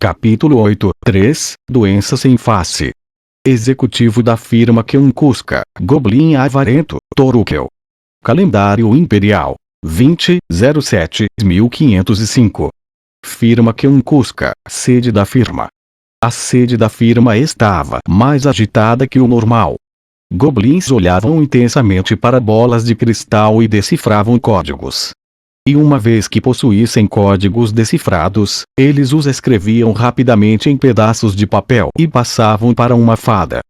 Capítulo 8. 3. Doença sem face. Executivo da firma Kionkuska, Goblin Avarento, Torukel. Calendário Imperial. 2007-1505. Firma Kionkuska, sede da firma. A sede da firma estava mais agitada que o normal. Goblins olhavam intensamente para bolas de cristal e decifravam códigos. E uma vez que possuíssem códigos decifrados, eles os escreviam rapidamente em pedaços de papel e passavam para uma fada.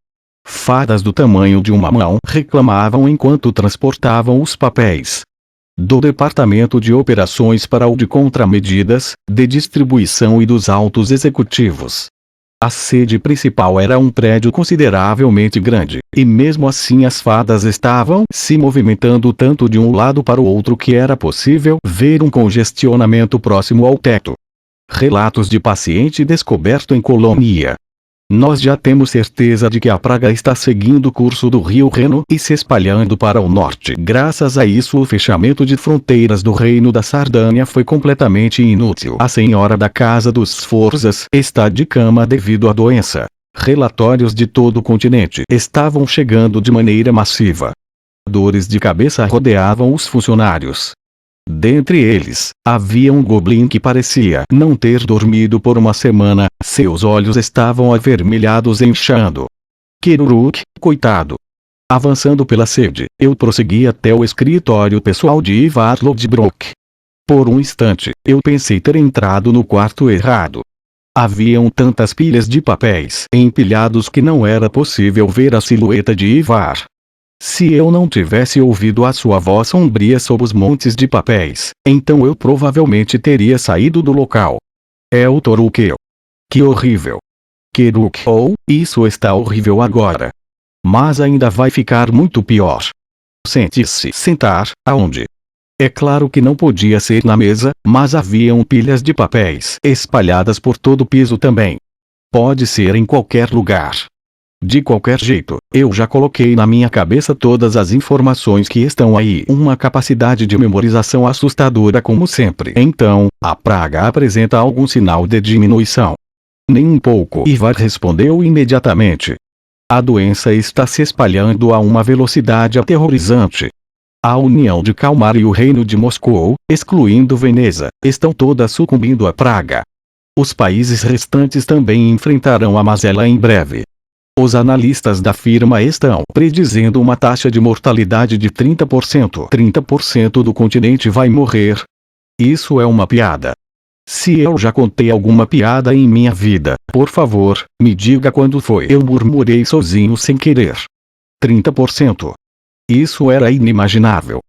Fadas do tamanho de uma mão reclamavam enquanto transportavam os papéis. Do departamento de operações para o de contramedidas, de distribuição e dos altos executivos. A sede principal era um prédio consideravelmente grande, e mesmo assim as fadas estavam se movimentando tanto de um lado para o outro que era possível ver um congestionamento próximo ao teto. Relatos de paciente descoberto em colônia. Nós já temos certeza de que a praga está seguindo o curso do rio Reno e se espalhando para o norte. Graças a isso o fechamento de fronteiras do reino da Sardânia foi completamente inútil. A senhora da casa dos Sforzas está de cama devido à doença. Relatórios de todo o continente estavam chegando de maneira massiva. Dores de cabeça rodeavam os funcionários. Dentre eles, havia um goblin que parecia não ter dormido por uma semana, seus olhos estavam avermelhados e inchando. Kiruruk, coitado. Avançando pela sede, eu prossegui até o escritório pessoal de Ivar Lodbrok. Por um instante, eu pensei ter entrado no quarto errado. Haviam tantas pilhas de papéis empilhados que não era possível ver a silhueta de Ivar. Se eu não tivesse ouvido a sua voz sombria sob os montes de papéis, então eu provavelmente teria saído do local. É o Torukel. Que horrível. Kiruk. Isso está horrível agora. Mas ainda vai ficar muito pior. Sente-se. Sentar, aonde? É claro que não podia ser na mesa, mas haviam pilhas de papéis espalhadas por todo o piso também. Pode ser em qualquer lugar. De qualquer jeito, eu já coloquei na minha cabeça todas as informações que estão aí. Uma capacidade de memorização assustadora como sempre. Então, a praga apresenta algum sinal de diminuição? Nem um pouco. Ivar respondeu imediatamente. A doença está se espalhando a uma velocidade aterrorizante. A União de Kalmar e o Reino de Moscou, excluindo Veneza, estão todas sucumbindo à praga. Os países restantes também enfrentarão a mazela em breve. Os analistas da firma estão predizendo uma taxa de mortalidade de 30%. 30% do continente vai morrer. Isso é uma piada. Se eu já contei alguma piada em minha vida, por favor, me diga quando foi. Eu murmurei sozinho sem querer. 30%. Isso era inimaginável.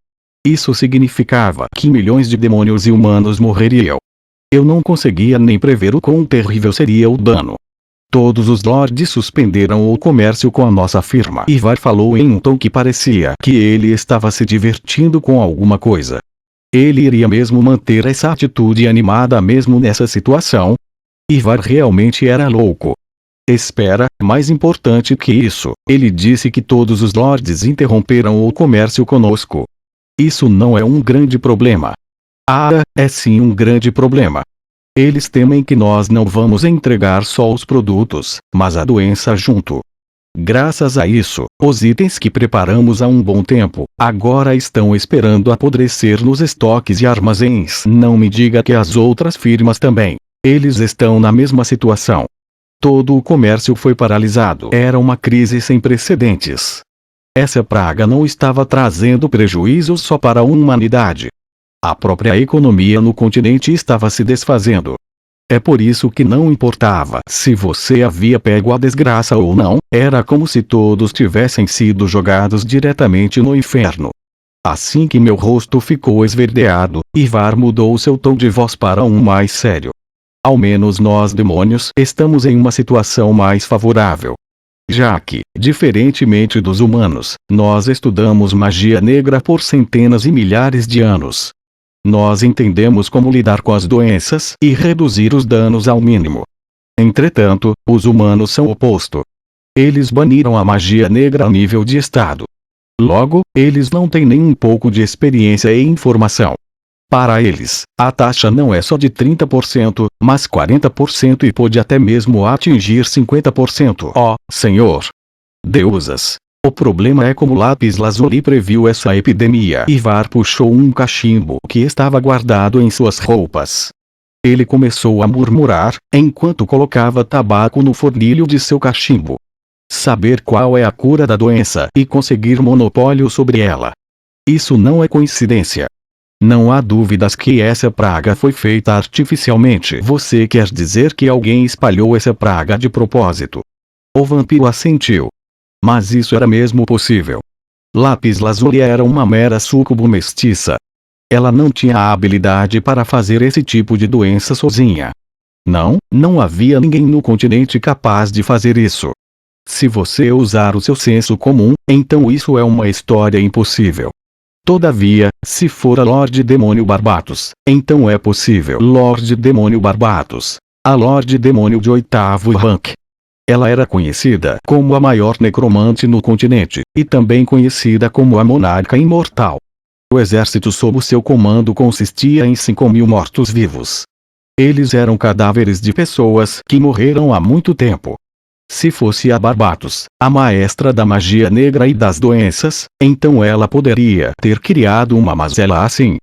Isso significava que milhões de demônios e humanos morreriam. Eu não conseguia nem prever o quão terrível seria o dano. Todos os lords suspenderam o comércio com a nossa firma. Ivar falou em um tom que parecia que ele estava se divertindo com alguma coisa. Ele iria mesmo manter essa atitude animada mesmo nessa situação? Ivar realmente era louco. Espera, mais importante que isso, ele disse que todos os lords interromperam o comércio conosco. Isso não é um grande problema. Ah, é sim um grande problema. Eles temem que nós não vamos entregar só os produtos, mas a doença junto. Graças a isso, os itens que preparamos há um bom tempo, agora estão esperando apodrecer nos estoques e armazéns. Não me diga que as outras firmas também. Eles estão na mesma situação. Todo o comércio foi paralisado. Era uma crise sem precedentes. Essa praga não estava trazendo prejuízos só para a humanidade. A própria economia no continente estava se desfazendo. É por isso que não importava se você havia pego a desgraça ou não, era como se todos tivessem sido jogados diretamente no inferno. Assim que meu rosto ficou esverdeado, Ivar mudou seu tom de voz para um mais sério. Ao menos nós demônios estamos em uma situação mais favorável. Já que, diferentemente dos humanos, nós estudamos magia negra por centenas e milhares de anos. Nós entendemos como lidar com as doenças e reduzir os danos ao mínimo. Entretanto, os humanos são o oposto. Eles baniram a magia negra a nível de estado. Logo, eles não têm nem um pouco de experiência e informação. Para eles, a taxa não é só de 30%, mas 40% e pode até mesmo atingir 50%. Ó, Senhor Deusas! O problema é como Lápis Lazuli previu essa epidemia. Ivar puxou um cachimbo que estava guardado em suas roupas. Ele começou a murmurar, enquanto colocava tabaco no fornilho de seu cachimbo. Saber qual é a cura da doença e conseguir monopólio sobre ela. Isso não é coincidência. Não há dúvidas que essa praga foi feita artificialmente. Você quer dizer que alguém espalhou essa praga de propósito? O vampiro assentiu. Mas isso era mesmo possível. Lápis Lazuli era uma mera súcubo mestiça. Ela não tinha a habilidade para fazer esse tipo de doença sozinha. Não havia ninguém no continente capaz de fazer isso. Se você usar o seu senso comum, então isso é uma história impossível. Todavia, se for a Lorde Demônio Barbatos, então é possível. Lorde Demônio Barbatos. A Lorde Demônio de 8º rank. Ela era conhecida como a maior necromante no continente, e também conhecida como a Monarca Imortal. O exército sob seu comando consistia em 5.000 mortos-vivos. Eles eram cadáveres de pessoas que morreram há muito tempo. Se fosse a Barbatos, a maestra da magia negra e das doenças, então ela poderia ter criado uma mazela assim.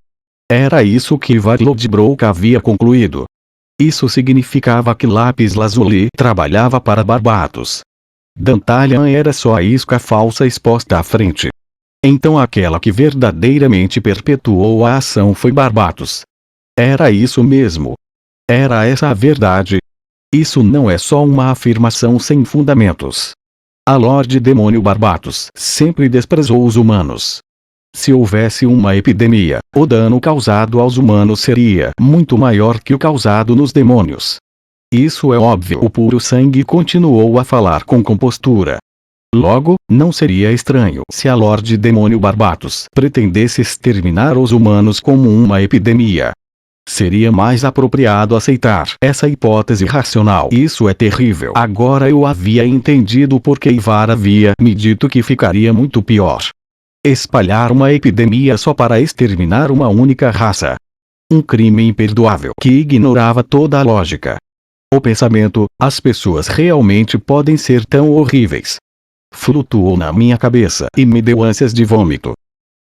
Era isso que Ivar Lodbrok havia concluído. Isso significava que Lápis Lazuli trabalhava para Barbatos. Dantalian era só a isca falsa exposta à frente. Então aquela que verdadeiramente perpetuou a ação foi Barbatos. Era isso mesmo. Era essa a verdade. Isso não é só uma afirmação sem fundamentos. A Lorde Demônio Barbatos sempre desprezou os humanos. Se houvesse uma epidemia, o dano causado aos humanos seria muito maior que o causado nos demônios. Isso é óbvio. O puro sangue continuou a falar com compostura. Logo, não seria estranho se a Lorde Demônio Barbatos pretendesse exterminar os humanos como uma epidemia. Seria mais apropriado aceitar essa hipótese racional. Isso é terrível. Agora eu havia entendido porque Ivar havia me dito que ficaria muito pior. Espalhar uma epidemia só para exterminar uma única raça. Um crime imperdoável que ignorava toda a lógica. O pensamento, as pessoas realmente podem ser tão horríveis. Flutuou na minha cabeça e me deu ânsias de vômito.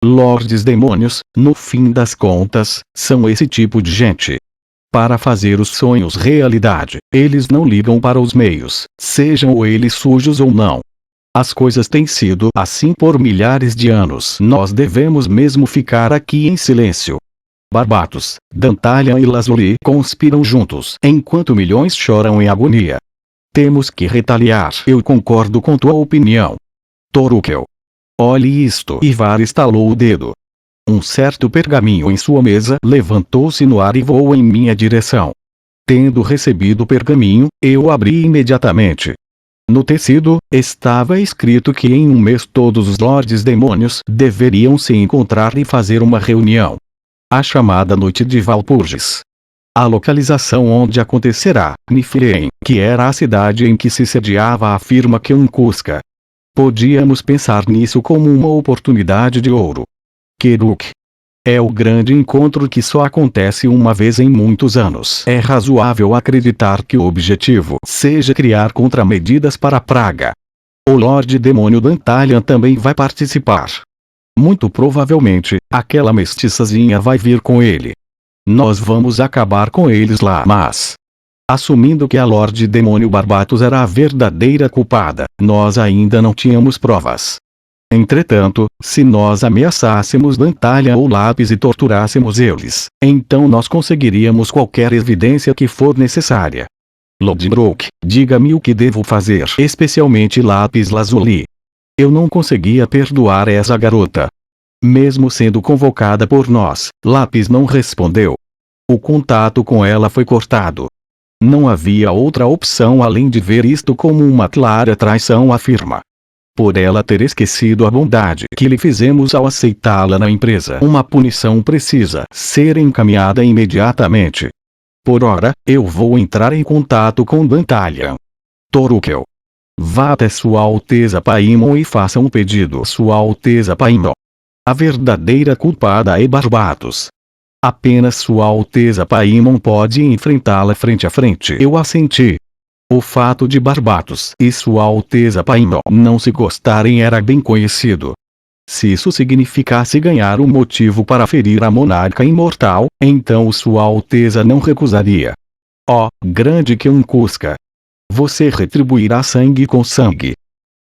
Lordes demônios, no fim das contas, são esse tipo de gente. Para fazer os sonhos realidade, eles não ligam para os meios, sejam eles sujos ou não. As coisas têm sido assim por milhares de anos. Nós devemos mesmo ficar aqui em silêncio. Barbatos, Dantalian e Lazuli conspiram juntos, enquanto milhões choram em agonia. Temos que retaliar. Eu concordo com tua opinião. Torukel. Olhe isto. Ivar estalou o dedo. Um certo pergaminho em sua mesa levantou-se no ar e voou em minha direção. Tendo recebido o pergaminho, eu o abri imediatamente. No tecido, estava escrito que em um mês todos os Lordes Demônios deveriam se encontrar e fazer uma reunião. A chamada Noite de Valpurgis. A localização onde acontecerá, Niflheim, que era a cidade em que se sediava a firma Kionkuska. Podíamos pensar nisso como uma oportunidade de ouro. Keruk. É o grande encontro que só acontece uma vez em muitos anos. É razoável acreditar que o objetivo seja criar contramedidas para a praga. O Lorde Demônio Dantalian também vai participar. Muito provavelmente, aquela mestiçazinha vai vir com ele. Nós vamos acabar com eles lá. Mas, assumindo que a Lorde Demônio Barbatos era a verdadeira culpada, nós ainda não tínhamos provas. Entretanto, se nós ameaçássemos Dantalian ou Lápis e torturássemos eles, então nós conseguiríamos qualquer evidência que for necessária. Lodbrok, diga-me o que devo fazer. Especialmente Lápis Lazuli. Eu não conseguia perdoar essa garota. Mesmo sendo convocada por nós, Lápis não respondeu. O contato com ela foi cortado. Não havia outra opção além de ver isto como uma clara traição à firma. Por ela ter esquecido a bondade que lhe fizemos ao aceitá-la na empresa. Uma punição precisa ser encaminhada imediatamente. Por ora, eu vou entrar em contato com Dantalian. Torukel. Vá até Sua Alteza Paimon e faça um pedido. Sua Alteza Paimon. A verdadeira culpada é Barbatos. Apenas Sua Alteza Paimon pode enfrentá-la frente a frente. Eu assenti. O fato de Barbatos e Sua Alteza Paimon não se gostarem era bem conhecido. Se isso significasse ganhar um motivo para ferir a monarca imortal, então Sua Alteza não recusaria. Ó, grande Cusca! Você retribuirá sangue com sangue.